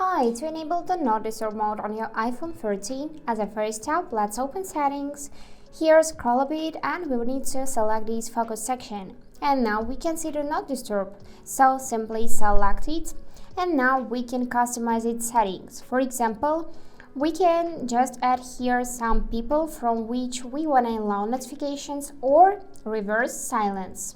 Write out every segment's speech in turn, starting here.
Hi, to enable the Not Disturb mode on your iPhone 13, as a first step, let's open Settings. Here, scroll a bit and we will need to select this focus section. And now we can see the Not Disturb, so simply select it. And now we can customize its settings. For example, we can just add here some people from which we want to allow notifications or reverse silence.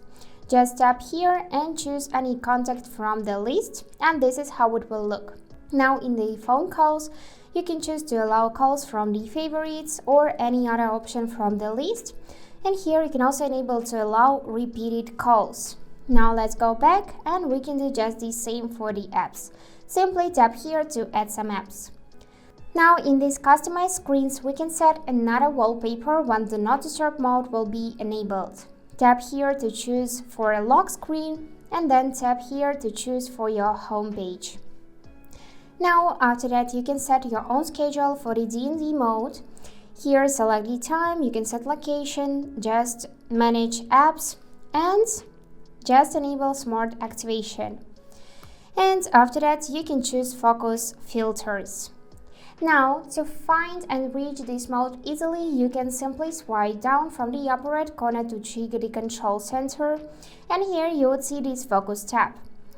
Just tap here and choose any contact from the list, and this is how it will look. Now in the phone calls, you can choose to allow calls from the favorites or any other option from the list. And here you can also enable to allow repeated calls. Now let's go back and we can do just the same for the apps. Simply tap here to add some apps. Now in these customized screens, we can set another wallpaper when the Not Disturb mode will be enabled. Tap here to choose for a lock screen and then tap here to choose for your home page. Now, after that, you can set your own schedule for the DND mode. Here, select the time, you can set location, just manage apps, and just enable smart activation. And after that, you can choose focus filters. Now, to find and reach this mode easily, you can simply swipe down from the upper right corner to trigger the control center, and here you would see this focus tab.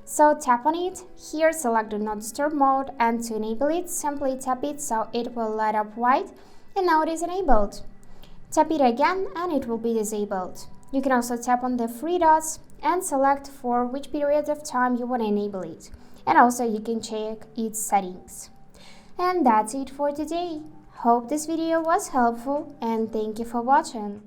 So tap on it, here select the Not Disturb mode, and to enable it, simply tap it so it will light up white, and now it is enabled. Tap it again and it will be disabled. You can also tap on the three dots and select for which period of time you want to enable it. And also you can check its settings. And that's it for today. Hope this video was helpful and thank you for watching.